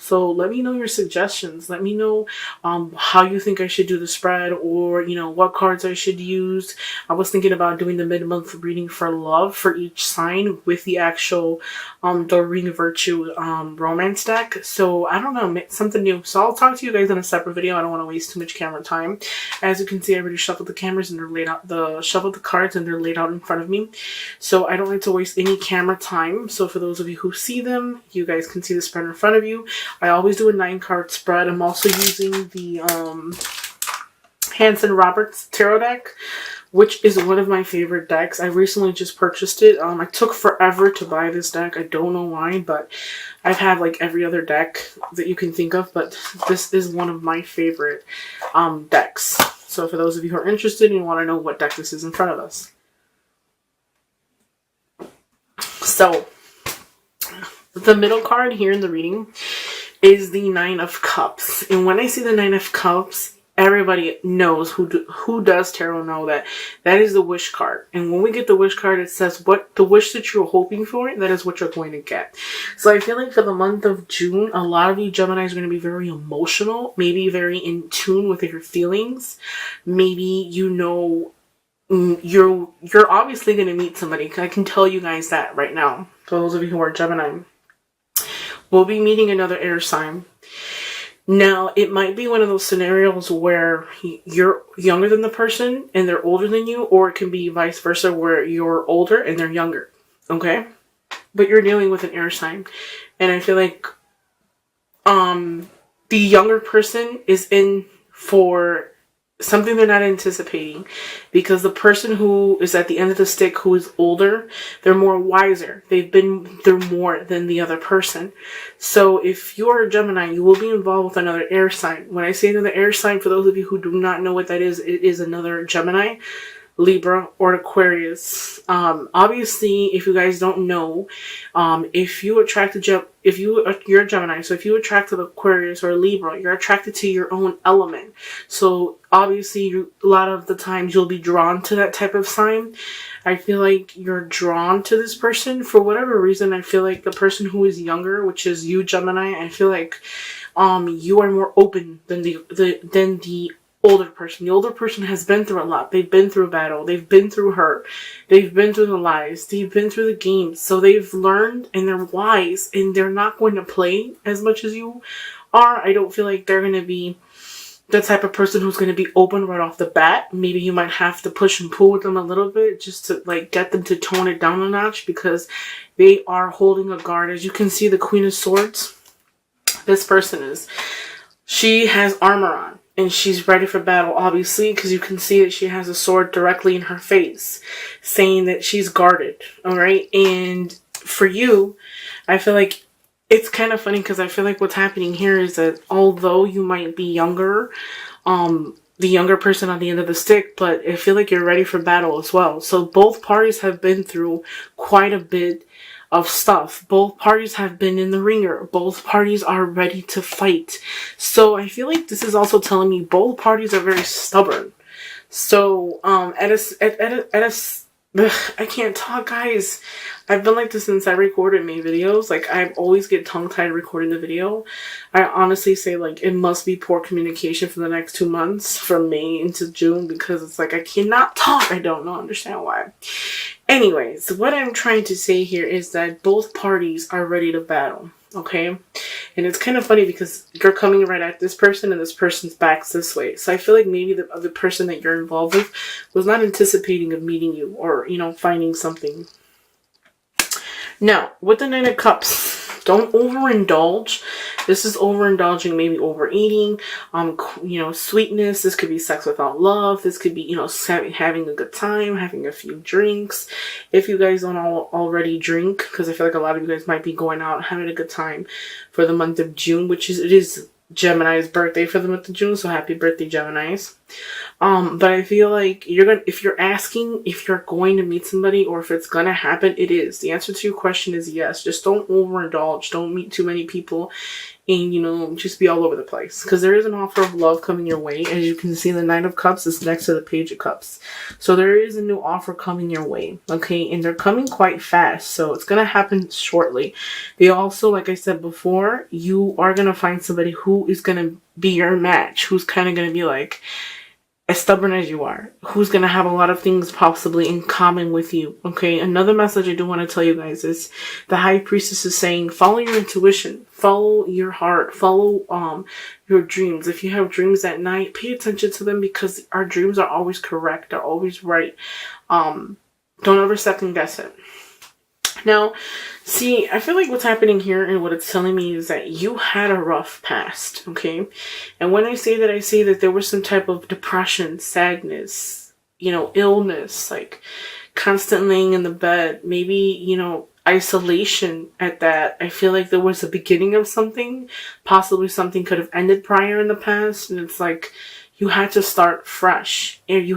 So let me know your suggestions. Let me know how you think I should do the spread, or what cards I should use. I was thinking about doing the mid-month reading for love for each sign with the actual Doreen Virtue romance deck. So I don't know, something new. So I'll talk to you guys in a separate video. I don't want to waste too much camera time. As you can see, I already shuffled the cameras and they're laid out. Shuffled the cards and they're laid out in front of me. So I don't like to waste any camera time. So for those of you who see them, you guys can see the spread in front of you. I always do a 9-card spread. I'm also using the Hanson Roberts tarot deck, which is one of my favorite decks. I recently just purchased it. I took forever to buy this deck. I don't know why, but I've had like every other deck that you can think of, but this is one of my favorite decks. So for those of you who are interested and want to know what deck this is in front of us. So the middle card here in the reading is the 9 of Cups. And when I see the 9 of Cups, everybody knows who does tarot know that is the wish card. And when we get the wish card, it says what the wish that you're hoping for, that is what you're going to get. So I feel like for the month of June, a lot of you Geminis are going to be very emotional, maybe very in tune with your feelings. Maybe you're obviously going to meet somebody. I can tell you guys that right now. For those of you who are Gemini, we'll be meeting another air sign. Now, it might be one of those scenarios where you're younger than the person and they're older than you, or it can be vice versa where you're older and they're younger, okay? But you're dealing with an air sign. And I feel like the younger person is in for something they're not anticipating, because the person who is at the end of the stick, who is older, they're more wiser. They've been through more than the other person. So if you're a Gemini, you will be involved with another air sign. When I say another air sign, for those of you who do not know what that is, it is another Gemini, Libra, or Aquarius. Obviously, if you guys don't know, if you attract you're a Gemini, so if you attract an Aquarius or a Libra, you're attracted to your own element. So obviously, a lot of the times you'll be drawn to that type of sign. I feel like you're drawn to this person for whatever reason. I feel like the person who is younger, which is you, Gemini, I feel like you are more open than the older person. The older person has been through a lot. They've been through battle. They've been through hurt. They've been through the lies. They've been through the games. So they've learned and they're wise, and they're not going to play as much as you are. I don't feel like they're going to be the type of person who's going to be open right off the bat. Maybe you might have to push and pull with them a little bit just to like get them to tone it down a notch, because they are holding a guard. As you can see, the Queen of Swords, this person she has armor on. And she's ready for battle, obviously, because you can see that she has a sword directly in her face, saying that she's guarded, alright? And for you, I feel like it's kind of funny, because I feel like what's happening here is that although you might be younger, the younger person on the end of the stick, but I feel like you're ready for battle as well. So both parties have been through quite a bit of stuff. Both parties have been in the ringer. Both parties are ready to fight. So I feel like this is also telling me both parties are very stubborn. So I can't talk, guys. I've been like this since I recorded my videos. Like, I always get tongue-tied recording the video. I honestly say, like, it must be poor communication for the next 2 months, from May into June, because it's like I cannot talk. I don't understand why. Anyways, what I'm trying to say here is that both parties are ready to battle, okay? And it's kind of funny because you're coming right at this person and this person's back's this way. So I feel like maybe the other person that you're involved with was not anticipating of meeting you, or, finding something. Now, with the 9 of Cups, don't overindulge. This is overindulging, maybe overeating, sweetness. This could be sex without love. This could be, having a good time, having a few drinks. If you guys don't already drink, because I feel like a lot of you guys might be going out having a good time for the month of June, it is Gemini's birthday for the month of June, so happy birthday, Geminis. But I feel like if you're asking if you're going to meet somebody or if it's gonna happen, it is. The answer to your question is yes. Just don't overindulge. Don't meet too many people and, just be all over the place. Because there is an offer of love coming your way. As you can see, the Nine of Cups is next to the Page of Cups. So there is a new offer coming your way, okay? And they're coming quite fast, so it's going to happen shortly. They also, like I said before, you are going to find somebody who is going to be your match, who's kind of going to be like, as stubborn as you are, who's going to have a lot of things possibly in common with you, okay? Another message I do want to tell you guys is the High Priestess is saying, follow your intuition, follow your heart, follow your dreams. If you have dreams at night, pay attention to them because our dreams are always correct, they're always right. Don't ever second guess it. Now, see, I feel like what's happening here and what it's telling me is that you had a rough past, okay? And when I say that there was some type of depression, sadness, illness, like constant laying in the bed, maybe, isolation at that. I feel like there was a beginning of something. Possibly something could have ended prior in the past, and it's like you had to start fresh. And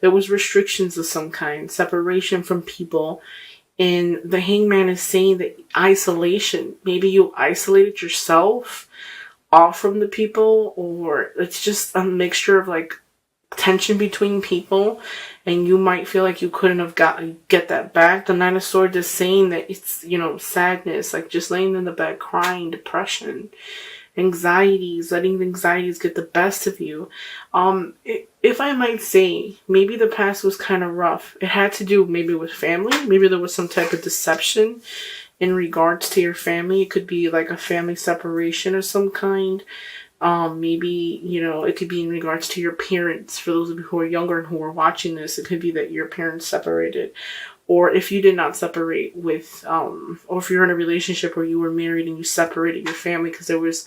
there was restrictions of some kind, separation from people. And the Hangman is saying that isolation, maybe you isolated yourself off from the people, or it's just a mixture of like tension between people, and you might feel like you couldn't have get that back. The Nine of Swords is saying that it's, sadness, like just laying in the bed, crying, depression, anxieties, letting the anxieties get the best of you. If I might say, maybe the past was kind of rough. It had to do maybe with family. Maybe there was some type of deception in regards to your family. It could be like a family separation of some kind. Maybe, it could be in regards to your parents. For those of you who are younger and who are watching this, it could be that your parents separated. Or if you did not separate with, or if you're in a relationship where you were married and you separated your family because there was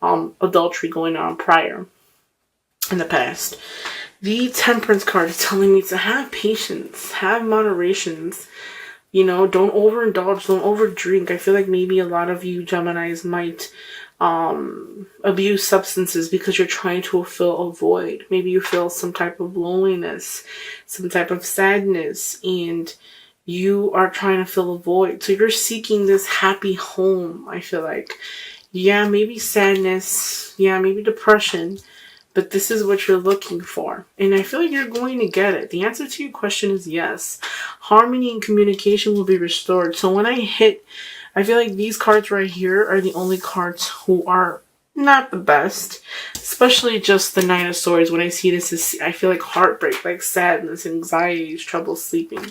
adultery going on prior in the past. The Temperance card is telling me to have patience, have moderations, don't overindulge, don't overdrink. I feel like maybe a lot of you Geminis might abuse substances because you're trying to fill a void. Maybe you feel some type of loneliness, some type of sadness, and you are trying to fill a void. So you're seeking this happy home, I feel like. Yeah, maybe sadness. Yeah, maybe depression. But this is what you're looking for. And I feel like you're going to get it. The answer to your question is yes. Harmony and communication will be restored. So when I feel like these cards right here are the only cards who are not the best. Especially just the Nine of Swords. When I see this, I feel like heartbreak, like sadness, anxieties, trouble sleeping.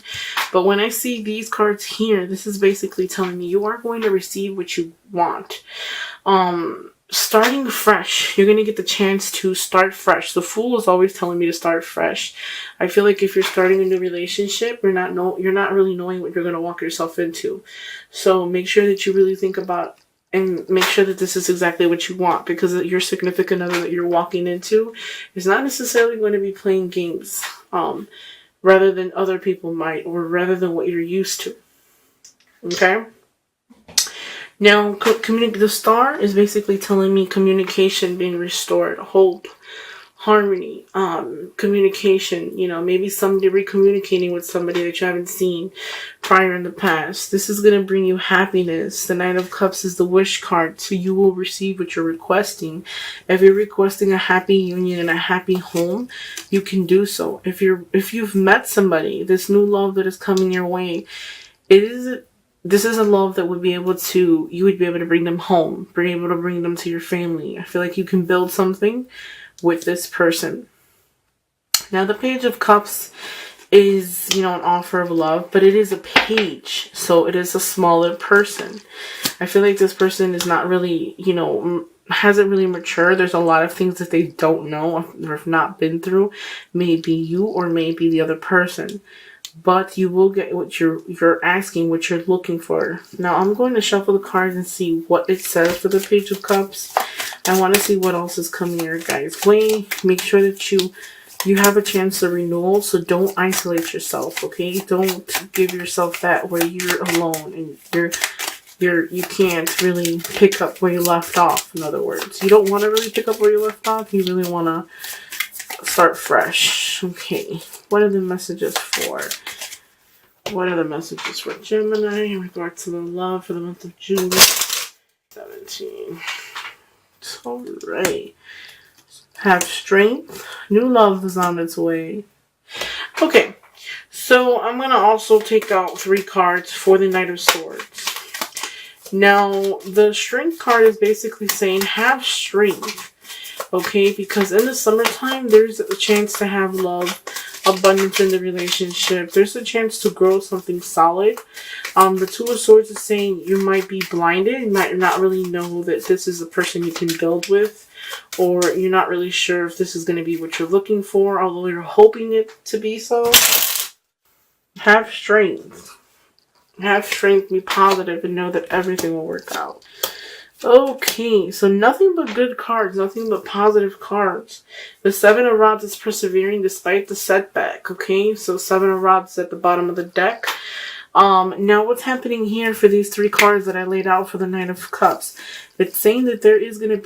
But when I see these cards here, this is basically telling me you are going to receive what you want. Starting fresh. You're going to get the chance to start fresh. The Fool is always telling me to start fresh. I feel like if you're starting a new relationship, you're not really knowing what you're going to walk yourself into. So make sure that you really think about and make sure that this is exactly what you want, because your significant other that you're walking into is not necessarily going to be playing games, rather than other people might, or rather than what you're used to. Okay? Now, the Star is basically telling me communication being restored, hope, harmony, communication, maybe somebody recommunicating with somebody that you haven't seen prior in the past. This is going to bring you happiness. The Knight of Cups is the wish card, so you will receive what you're requesting. If you're requesting a happy union and a happy home, you can do so. If you've met somebody, this new love that is coming your way, this is a love that you would be able to bring them home, be able to bring them to your family. I feel like you can build something with this person. Now, the Page of Cups is, an offer of love, but it is a page, so it is a smaller person. I feel like this person is not really, hasn't really matured. There's a lot of things that they don't know or have not been through. Maybe you or maybe the other person. But you will get what you're asking, what you're looking for. Now, I'm going to shuffle the cards and see what it says for the Page of Cups. I want to see what else is coming your guys' way. Make sure that you have a chance of renewal, so don't isolate yourself, okay? Don't give yourself that where you're alone and you can't really pick up where you left off. In other words, you don't want to really pick up where you left off. You really want to start fresh. Okay, what are the messages for? What are the messages for Gemini in regard to the love for the month of June 17? Alright. Have strength. New love is on its way. Okay, so I'm going to also take out 3 cards for the Knight of Swords. Now, the strength card is basically saying have strength. Okay, because in the summertime, there's a chance to have love, abundance in the relationship. There's a chance to grow something solid. The Two of Swords is saying you might be blinded. You might not really know that this is a person you can build with. Or you're not really sure if this is going to be what you're looking for, although you're hoping it to be so. Have strength. Have strength, be positive, and know that everything will work out. Okay, so nothing but good cards, nothing but positive cards. The 7 of Rods is persevering despite the setback, okay? So 7 of Rods at the bottom of the deck. Now what's happening here for these 3 cards that I laid out for the Knight of Cups? It's saying that there's going to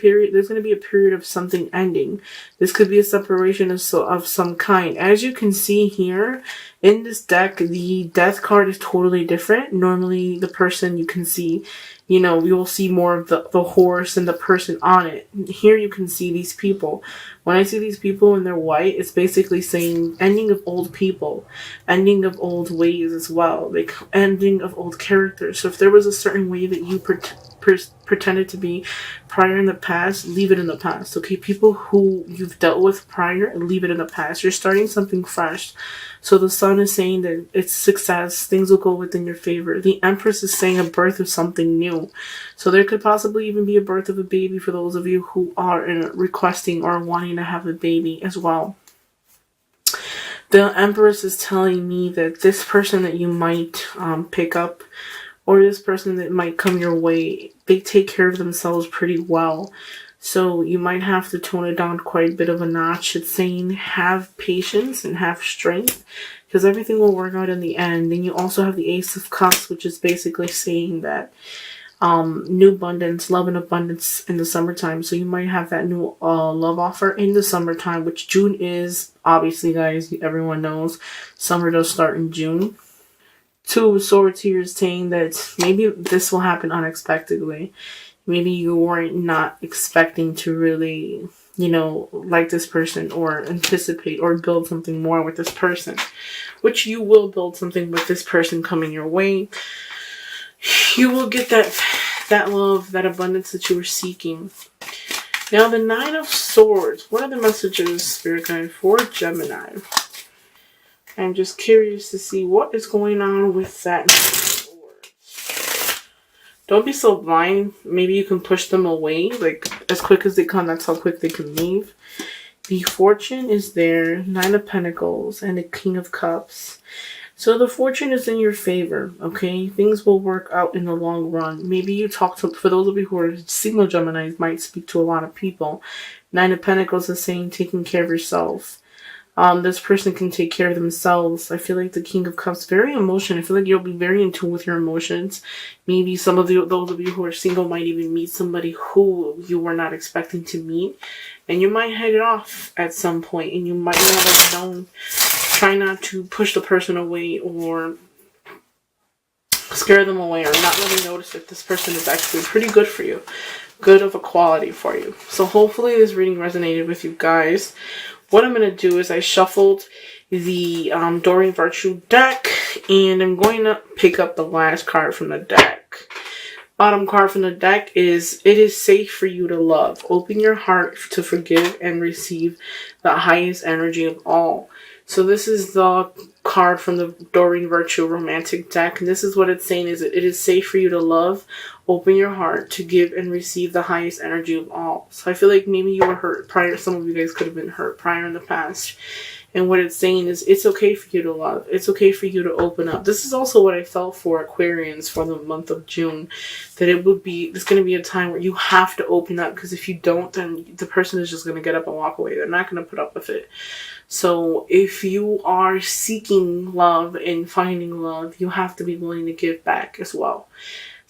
be a period of something ending. This could be a separation of some kind. As you can see here, in this deck, the Death card is totally different. Normally, the person you can see, you will see more of the horse and the person on it. Here you can see these people. When I see these people and they're white, it's basically saying ending of old people, ending of old ways as well, like ending of old characters. So if there was a certain way that you pretended to be prior in the past, leave it in the past. Okay, people who you've dealt with prior, leave it in the past. You're starting something fresh. So the Sun is saying that it's success, things will go within your favor. The Empress is saying a birth of something new. So there could possibly even be a birth of a baby for those of you who are requesting or wanting to have a baby as well. The Empress is telling me that this person that you might pick up, or this person that might come your way, they take care of themselves pretty well. So you might have to tone it down quite a bit of a notch. It's saying have patience and have strength, because everything will work out in the end. And you also have the Ace of Cups, which is basically saying that new abundance, love and abundance in the summertime. So you might have that new love offer in the summertime, which June is. Obviously, guys, everyone knows summer does start in June. Two of Swords here is saying that maybe this will happen unexpectedly. Maybe you weren't not expecting to really, like this person or anticipate or build something more with this person, which you will build something with this person coming your way. You will get that love, that abundance that you were seeking. Now, the Nine of Swords. What are the messages, Spirit Guide, for Gemini? I'm just curious to see what is going on with that Nine of Swords. Don't be so blind. Maybe you can push them away. Like, as quick as they come, that's how quick they can leave. The Fortune is there. 9 of Pentacles and the King of Cups. So the fortune is in your favor, okay? Things will work out in the long run. Maybe you talk to, for those of you who are single Geminis, might speak to a lot of people. 9 of Pentacles is saying taking care of yourself. This person can take care of themselves. I feel like the King of Cups, very emotional. I feel like you'll be very in tune with your emotions. Maybe some of those of you who are single might even meet somebody who you were not expecting to meet. And you might head it off at some point. And you might not have known. Try not to push the person away or scare them away or not really notice if this person is actually pretty good for you. Good of a quality for you. So hopefully this reading resonated with you guys. What I'm going to do is I shuffled the Doreen Virtue deck, and I'm going to pick up the last card from the deck. Bottom card from the deck is, it is safe for you to love. Open your heart to forgive and receive the highest energy of all. So this is the card from the Doreen Virtue romantic deck, and this is what it's saying is that it is safe for you to love. Open your heart to give and receive the highest energy of all. So I feel like maybe you were hurt prior. Some of you guys could have been hurt prior in the past. And what it's saying is it's okay for you to love. It's okay for you to open up. This is also what I felt for Aquarians for the month of June. That it's going to be a time where you have to open up. Because if you don't, then the person is just going to get up and walk away. They're not going to put up with it. So if you are seeking love and finding love, you have to be willing to give back as well.